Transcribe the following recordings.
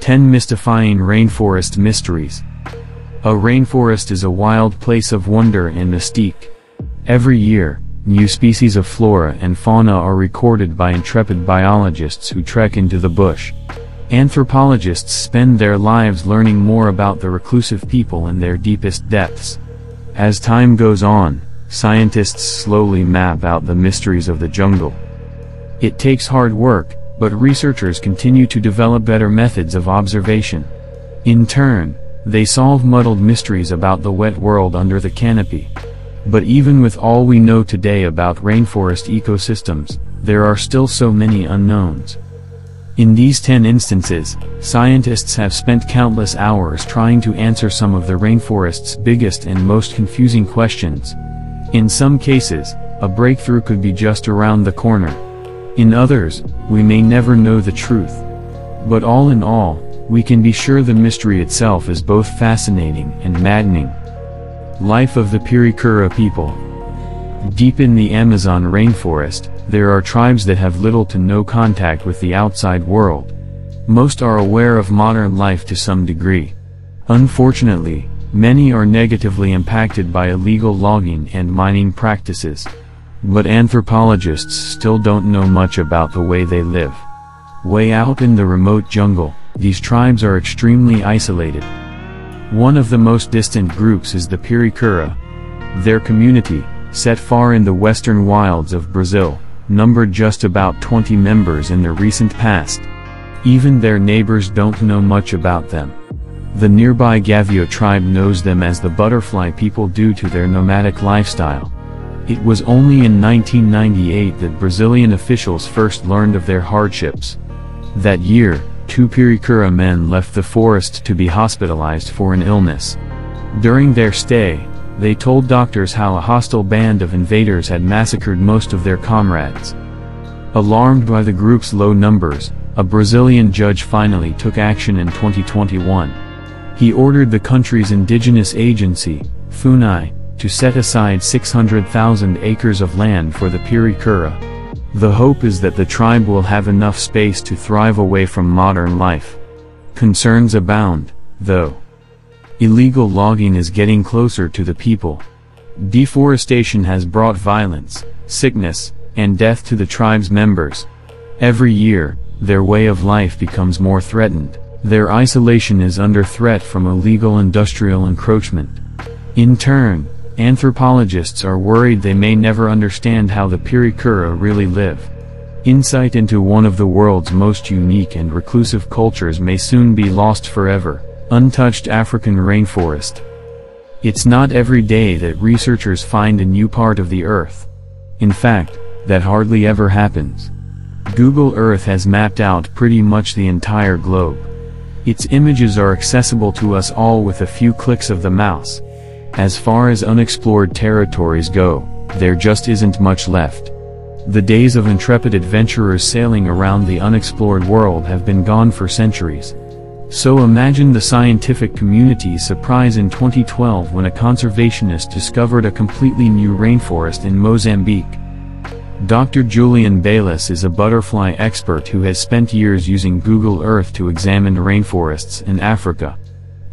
10 Mystifying Rainforest Mysteries. A rainforest is a wild place of wonder and mystique. Every year, new species of flora and fauna are recorded by intrepid biologists who trek into the bush. Anthropologists spend their lives learning more about the reclusive people in their deepest depths. As time goes on, scientists slowly map out the mysteries of the jungle. It takes hard work, but researchers continue to develop better methods of observation. In turn, they solve muddled mysteries about the wet world under the canopy. But even with all we know today about rainforest ecosystems, there are still so many unknowns. In these 10 instances, scientists have spent countless hours trying to answer some of the rainforest's biggest and most confusing questions. In some cases, a breakthrough could be just around the corner. In others, we may never know the truth. But all in all, we can be sure the mystery itself is both fascinating and maddening. Life of the Pirikura people. Deep in the Amazon rainforest, there are tribes that have little to no contact with the outside world. Most are aware of modern life to some degree. Unfortunately, many are negatively impacted by illegal logging and mining practices. But anthropologists still don't know much about the way they live. Way out in the remote jungle, these tribes are extremely isolated. One of the most distant groups is the Pirikura. Their community, set far in the western wilds of Brazil, numbered just about 20 members in the recent past. Even their neighbors don't know much about them. The nearby Gavio tribe knows them as the butterfly people due to their nomadic lifestyle. It was only in 1998 that Brazilian officials first learned of their hardships. That year, 2 Pirikura men left the forest to be hospitalized for an illness. During their stay, they told doctors how a hostile band of invaders had massacred most of their comrades. Alarmed by the group's low numbers, a Brazilian judge finally took action in 2021. He ordered the country's indigenous agency, FUNAI, to set aside 600,000 acres of land for the Pirikura. The hope is that the tribe will have enough space to thrive away from modern life. Concerns abound, though. Illegal logging is getting closer to the people. Deforestation has brought violence, sickness, and death to the tribe's members. Every year, their way of life becomes more threatened. Their isolation is under threat from illegal industrial encroachment. In turn, anthropologists are worried they may never understand how the Pirikura really live. Insight into one of the world's most unique and reclusive cultures may soon be lost forever. Untouched African rainforest. It's not every day that researchers find a new part of the Earth. In fact, that hardly ever happens. Google Earth has mapped out pretty much the entire globe. Its images are accessible to us all with a few clicks of the mouse. As far as unexplored territories go, there just isn't much left. The days of intrepid adventurers sailing around the unexplored world have been gone for centuries. So imagine the scientific community's surprise in 2012 when a conservationist discovered a completely new rainforest in Mozambique. Dr. Julian Baylis is a butterfly expert who has spent years using Google Earth to examine rainforests in Africa.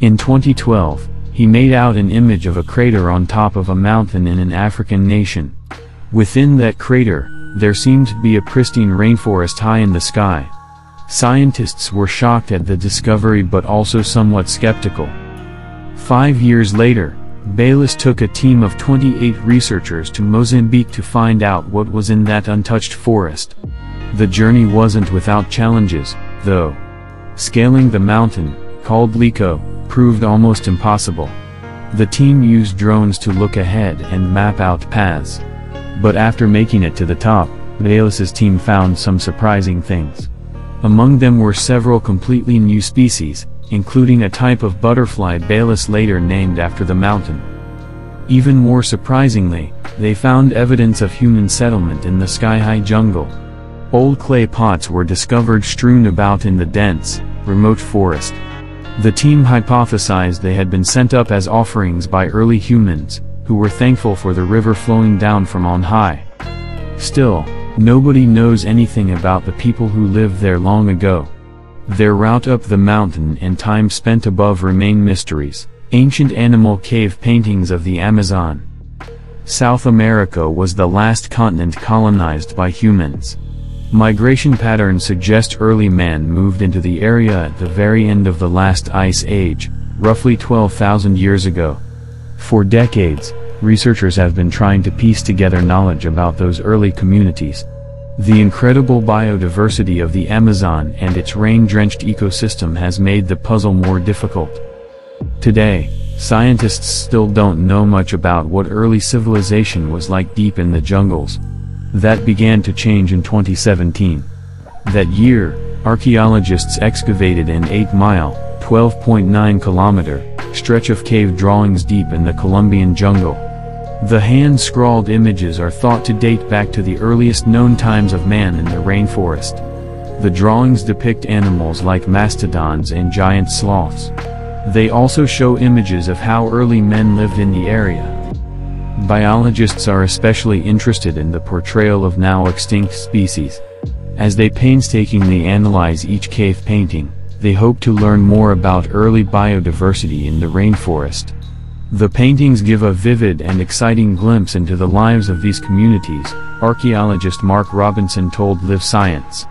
In 2012, he made out an image of a crater on top of a mountain in an African nation. Within that crater, there seemed to be a pristine rainforest high in the sky. Scientists were shocked at the discovery but also somewhat skeptical. 5 years later, Baylis took a team of 28 researchers to Mozambique to find out what was in that untouched forest. The journey wasn't without challenges, though. Scaling the mountain, called Lico, proved almost impossible. The team used drones to look ahead and map out paths. But after making it to the top, Baylis's team found some surprising things. Among them were several completely new species, including a type of butterfly Baylis later named after the mountain. Even more surprisingly, they found evidence of human settlement in the sky-high jungle. Old clay pots were discovered strewn about in the dense, remote forest. The team hypothesized they had been sent up as offerings by early humans, who were thankful for the river flowing down from on high. Still, Nobody knows anything about the people who lived there long ago. Their route up the mountain and time spent above remain mysteries. Ancient animal cave paintings of the Amazon. South America was the last continent colonized by humans. Migration patterns suggest early man moved into the area at the very end of the last ice age, roughly 12,000 years ago. For decades, researchers have been trying to piece together knowledge about those early communities. The incredible biodiversity of the Amazon and its rain-drenched ecosystem has made the puzzle more difficult. Today, scientists still don't know much about what early civilization was like deep in the jungles. That began to change in 2017. That year, archaeologists excavated an 8-mile, 12.9-kilometer, stretch of cave drawings deep in the Colombian jungle. The hand-scrawled images are thought to date back to the earliest known times of man in the rainforest. The drawings depict animals like mastodons and giant sloths. They also show images of how early men lived in the area. Biologists are especially interested in the portrayal of now extinct species. As they painstakingly analyze each cave painting, they hope to learn more about early biodiversity in the rainforest. The paintings give a vivid and exciting glimpse into the lives of these communities, archaeologist Mark Robinson told Live Science.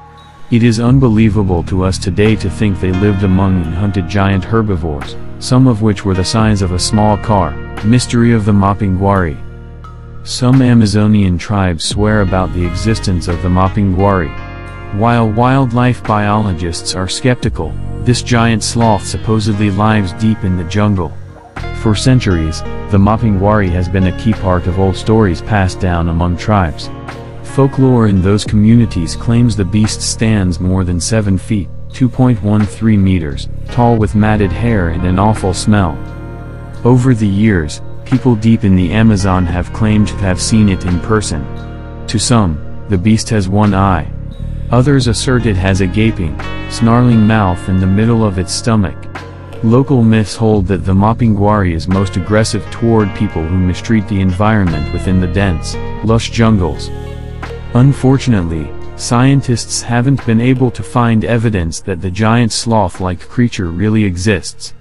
It is unbelievable to us today to think they lived among and hunted giant herbivores, some of which were the size of a small car. Mystery of the Mapinguari. Some Amazonian tribes swear about the existence of the Mapinguari. While wildlife biologists are skeptical, this giant sloth supposedly lives deep in the jungle. For centuries, the Mapinguari has been a key part of old stories passed down among tribes. Folklore in those communities claims the beast stands more than 7 feet, 2.13 meters, tall with matted hair and an awful smell. Over the years, people deep in the Amazon have claimed to have seen it in person. To some, the beast has one eye. Others assert it has a gaping, snarling mouth in the middle of its stomach. Local myths hold that the Mapinguari is most aggressive toward people who mistreat the environment within the dense, lush jungles. Unfortunately, scientists haven't been able to find evidence that the giant sloth-like creature really exists.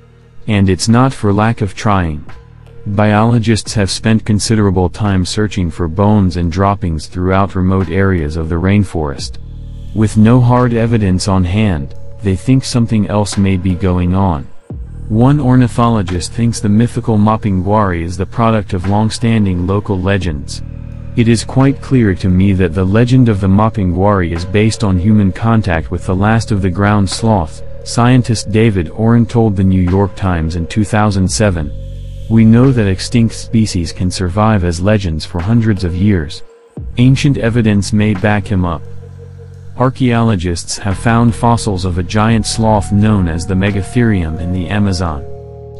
And it's not for lack of trying. Biologists have spent considerable time searching for bones and droppings throughout remote areas of the rainforest. With no hard evidence on hand, they think something else may be going on. One ornithologist thinks the mythical Mapinguari is the product of long-standing local legends. It is quite clear to me that the legend of the Mapinguari is based on human contact with the last of the ground sloths, scientist David Oren told the New York Times in 2007. We know that extinct species can survive as legends for hundreds of years. Ancient evidence may back him up. Archaeologists have found fossils of a giant sloth known as the Megatherium in the Amazon.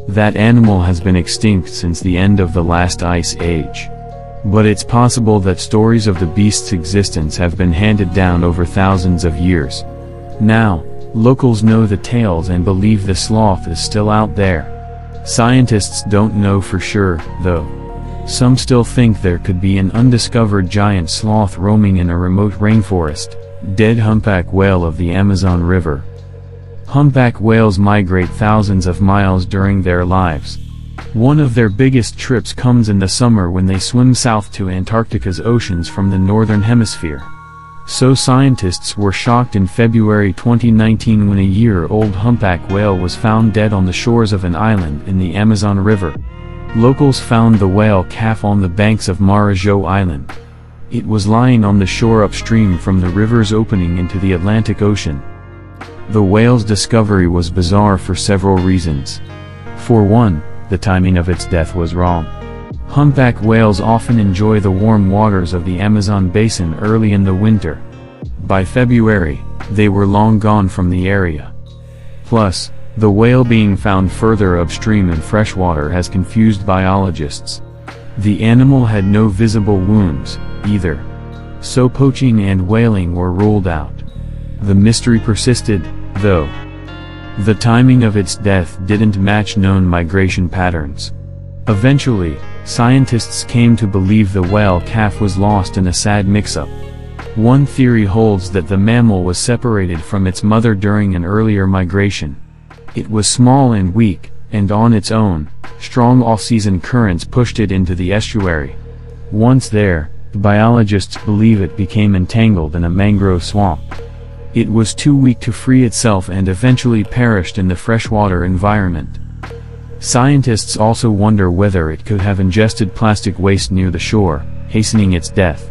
That animal has been extinct since the end of the last ice age. But it's possible that stories of the beast's existence have been handed down over thousands of years. Now, locals know the tales and believe the sloth is still out there. Scientists don't know for sure, though. Some still think there could be an undiscovered giant sloth roaming in a remote rainforest. Dead humpback whale of the Amazon River. Humpback whales migrate thousands of miles during their lives. One of their biggest trips comes in the summer when they swim south to Antarctica's oceans from the northern hemisphere. So scientists were shocked in February 2019 when a year-old humpback whale was found dead on the shores of an island in the Amazon River. Locals found the whale calf on the banks of Marajó Island. It was lying on the shore upstream from the river's opening into the Atlantic Ocean. The whale's discovery was bizarre for several reasons. For one, the timing of its death was wrong. Humpback whales often enjoy the warm waters of the Amazon basin early in the winter. By February, they were long gone from the area. Plus, the whale being found further upstream in freshwater has confused biologists. The animal had no visible wounds, either. So poaching and whaling were ruled out. The mystery persisted, though. The timing of its death didn't match known migration patterns. Eventually, scientists came to believe the whale calf was lost in a sad mix-up. One theory holds that the mammal was separated from its mother during an earlier migration. It was small and weak, and on its own, strong all-season currents pushed it into the estuary. Once there, biologists believe it became entangled in a mangrove swamp. It was too weak to free itself and eventually perished in the freshwater environment. Scientists also wonder whether it could have ingested plastic waste near the shore, hastening its death.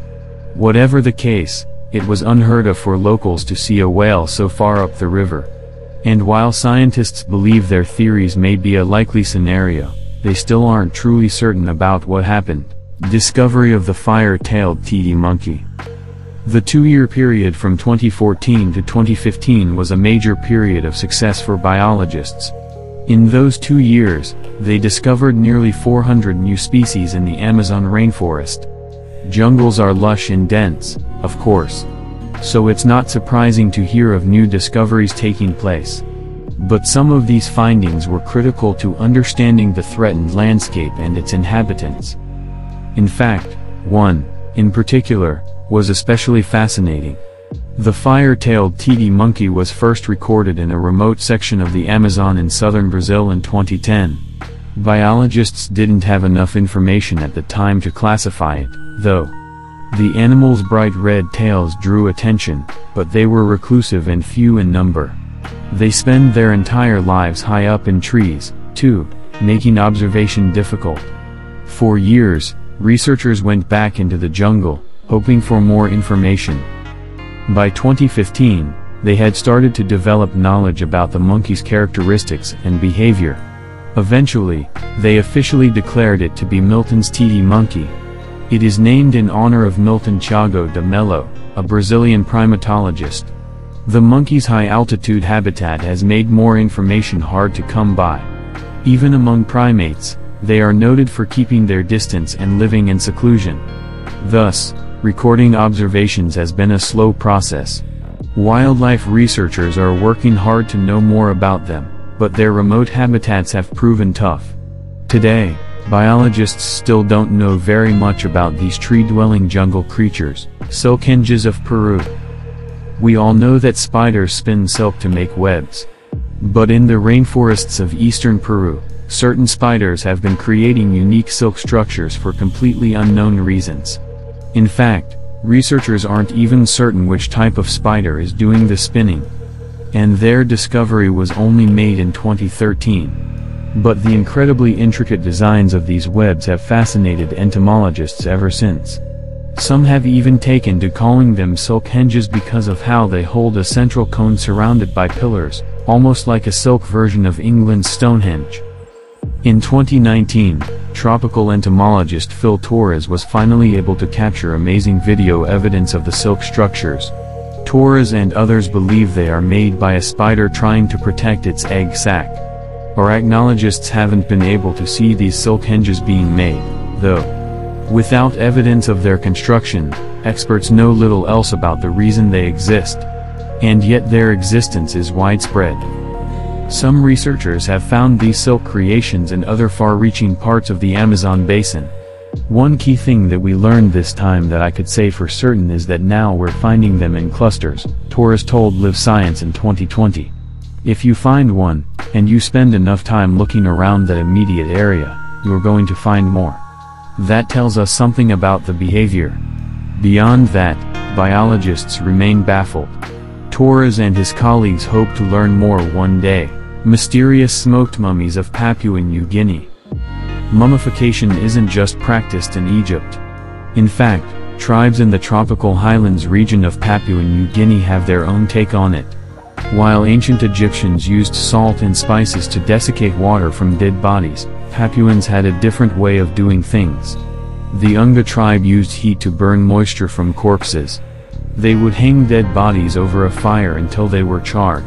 Whatever the case, it was unheard of for locals to see a whale so far up the river. And while scientists believe their theories may be a likely scenario, they still aren't truly certain about what happened. Discovery of the fire-tailed teddy monkey. The 2-year period from 2014 to 2015 was a major period of success for biologists. In those 2 years, they discovered nearly 400 new species in the Amazon rainforest. Jungles are lush and dense, of course. So it's not surprising to hear of new discoveries taking place. But some of these findings were critical to understanding the threatened landscape and its inhabitants. In fact, one, in particular, was especially fascinating. The fire-tailed teddy monkey was first recorded in a remote section of the Amazon in southern Brazil in 2010. Biologists didn't have enough information at the time to classify it, though. The animal's bright red tails drew attention, but they were reclusive and few in number. They spend their entire lives high up in trees, too, making observation difficult. For years, researchers went back into the jungle, hoping for more information. By 2015, they had started to develop knowledge about the monkey's characteristics and behavior. Eventually, they officially declared it to be Milton's teddy monkey. It is named in honor of Milton Thiago de Mello, a Brazilian primatologist. The monkey's high-altitude habitat has made more information hard to come by. Even among primates, they are noted for keeping their distance and living in seclusion. Thus, recording observations has been a slow process. Wildlife researchers are working hard to know more about them, but their remote habitats have proven tough. Today, biologists still don't know very much about these tree-dwelling jungle creatures, silk hinges of Peru. We all know that spiders spin silk to make webs. But in the rainforests of eastern Peru, certain spiders have been creating unique silk structures for completely unknown reasons. In fact, researchers aren't even certain which type of spider is doing the spinning. And their discovery was only made in 2013. But the incredibly intricate designs of these webs have fascinated entomologists ever since. Some have even taken to calling them silk hinges because of how they hold a central cone surrounded by pillars, almost like a silk version of England's Stonehenge. In 2019, tropical entomologist Phil Torres was finally able to capture amazing video evidence of the silk structures. Torres and others believe they are made by a spider trying to protect its egg sac. Arachnologists haven't been able to see these silk hinges being made, though. Without evidence of their construction, experts know little else about the reason they exist. And yet their existence is widespread. Some researchers have found these silk creations in other far-reaching parts of the Amazon basin. One key thing that we learned this time that I could say for certain is that now we're finding them in clusters, Torres told Live Science in 2020. If you find one, and you spend enough time looking around that immediate area, you're going to find more. That tells us something about the behavior. Beyond that, biologists remain baffled. Torres and his colleagues hope to learn more one day. Mysterious smoked mummies of Papua New Guinea. Mummification isn't just practiced in Egypt. In fact, tribes in the tropical highlands region of Papua New Guinea have their own take on it. While ancient Egyptians used salt and spices to desiccate water from dead bodies, Papuans had a different way of doing things. The Unga tribe used heat to burn moisture from corpses. They would hang dead bodies over a fire until they were charred.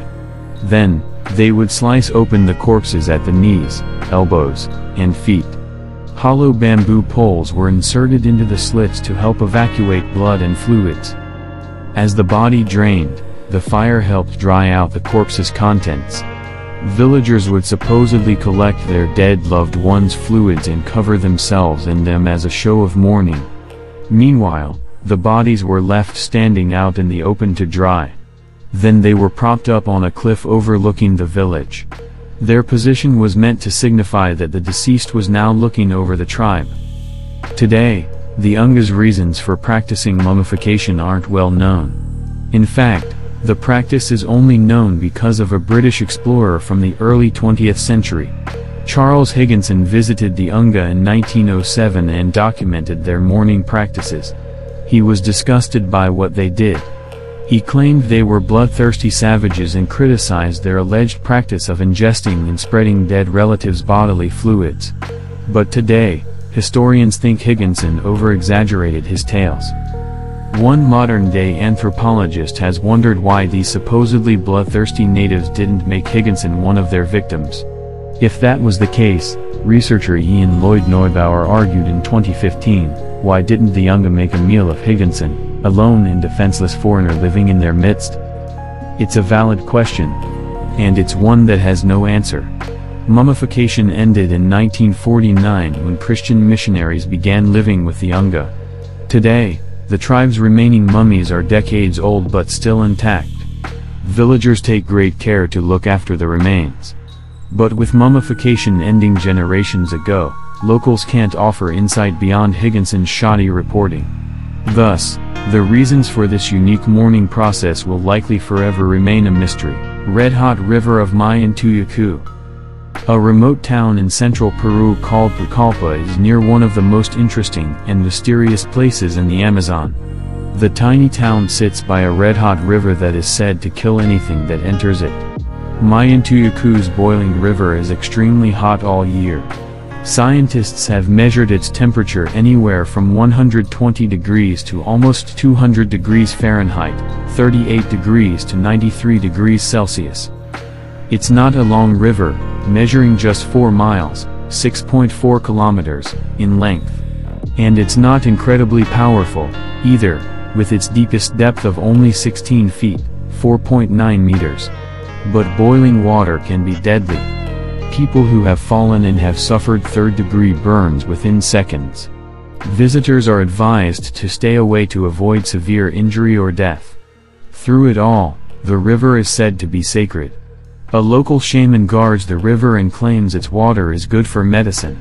Then, they would slice open the corpses at the knees, elbows, and feet. Hollow bamboo poles were inserted into the slits to help evacuate blood and fluids. As the body drained, the fire helped dry out the corpse's contents. Villagers would supposedly collect their dead loved ones' fluids and cover themselves in them as a show of mourning. Meanwhile, the bodies were left standing out in the open to dry. Then they were propped up on a cliff overlooking the village. Their position was meant to signify that the deceased was now looking over the tribe. Today, the Unga's reasons for practicing mummification aren't well known. In fact, the practice is only known because of a British explorer from the early 20th century. Charles Higginson visited the Unga in 1907 and documented their mourning practices. He was disgusted by what they did. He claimed they were bloodthirsty savages and criticized their alleged practice of ingesting and spreading dead relatives' bodily fluids. But today, historians think Higginson over-exaggerated his tales. One modern-day anthropologist has wondered why these supposedly bloodthirsty natives didn't make Higginson one of their victims. If that was the case, researcher Ian Lloyd Neubauer argued in 2015, why didn't the Unga make a meal of Higginson, a lone and defenseless foreigner living in their midst? It's a valid question. And it's one that has no answer. Mummification ended in 1949 when Christian missionaries began living with the Unga. Today, the tribe's remaining mummies are decades old but still intact. Villagers take great care to look after the remains. But with mummification ending generations ago, locals can't offer insight beyond Higginson's shoddy reporting. Thus, the reasons for this unique mourning process will likely forever remain a mystery. Red Hot River of Mystique. A remote town in central Peru called Pucallpa is near one of the most interesting and mysterious places in the Amazon. The tiny town sits by a red-hot river that is said to kill anything that enters it. Mysticque's boiling river is extremely hot all year. Scientists have measured its temperature anywhere from 120 degrees to almost 200 degrees Fahrenheit, 38 degrees to 93 degrees Celsius. It's not a long river, measuring just 4 miles, 6.4 kilometers, in length. And it's not incredibly powerful, either, with its deepest depth of only 16 feet, 4.9 meters. But boiling water can be deadly. People who have fallen and have suffered third-degree burns within seconds. Visitors are advised to stay away to avoid severe injury or death. Through it all, the river is said to be sacred. A local shaman guards the river and claims its water is good for medicine.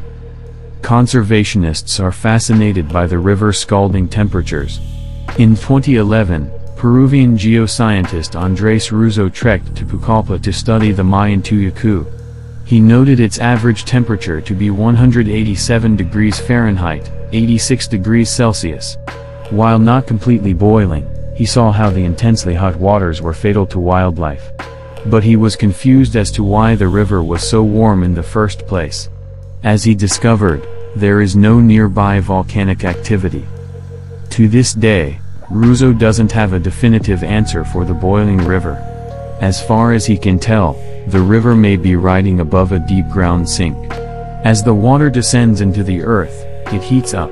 Conservationists are fascinated by the river's scalding temperatures. In 2011, Peruvian geoscientist Andrés Russo trekked to Pucallpa to study the Mystique. He noted its average temperature to be 187 degrees Fahrenheit, 86 degrees Celsius. While not completely boiling, he saw how the intensely hot waters were fatal to wildlife. But he was confused as to why the river was so warm in the first place. As he discovered, there is no nearby volcanic activity. To this day, Russo doesn't have a definitive answer for the boiling river. As far as he can tell, the river may be riding above a deep ground sink. As the water descends into the earth, it heats up.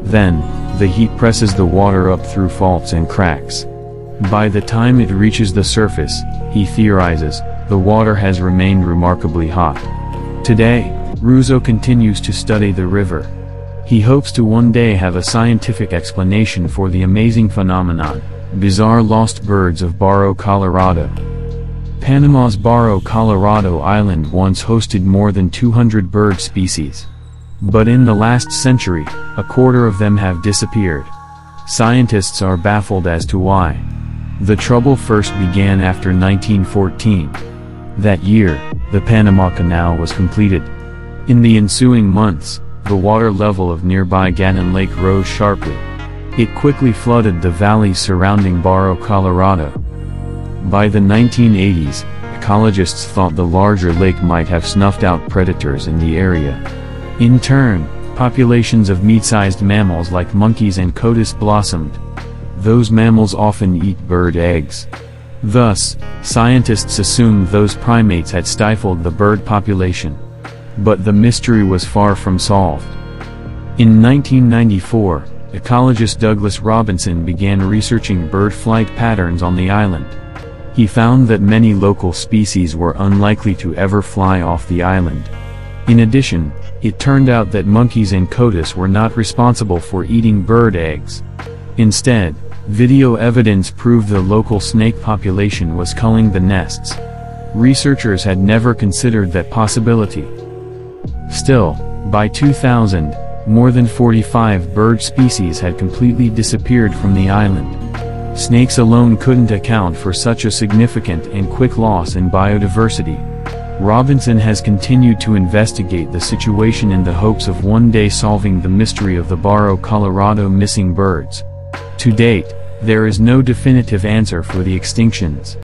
Then, the heat presses the water up through faults and cracks. By the time it reaches the surface, he theorizes, the water has remained remarkably hot. Today, Russo continues to study the river. He hopes to one day have a scientific explanation for the amazing phenomenon, bizarre lost birds of Barro, Colorado. Panama's Barro, Colorado island once hosted more than 200 bird species. But in the last century, a quarter of them have disappeared. Scientists are baffled as to why. The trouble first began after 1914. That year, the Panama Canal was completed. In the ensuing months, the water level of nearby Gannon Lake rose sharply. It quickly flooded the valleys surrounding Barro, Colorado. By the 1980s, ecologists thought the larger lake might have snuffed out predators in the area. In turn, populations of meat-sized mammals like monkeys and cotis blossomed. Those mammals often eat bird eggs. Thus, scientists assumed those primates had stifled the bird population. But the mystery was far from solved. In 1994, ecologist Douglas Robinson began researching bird flight patterns on the island. He found that many local species were unlikely to ever fly off the island. In addition, it turned out that monkeys and cotis were not responsible for eating bird eggs. Instead, video evidence proved the local snake population was culling the nests. Researchers had never considered that possibility. Still, by 2000, more than 45 bird species had completely disappeared from the island. Snakes alone couldn't account for such a significant and quick loss in biodiversity. Robinson has continued to investigate the situation in the hopes of one day solving the mystery of the Barrow, Colorado missing birds. To date, there is no definitive answer for the extinctions.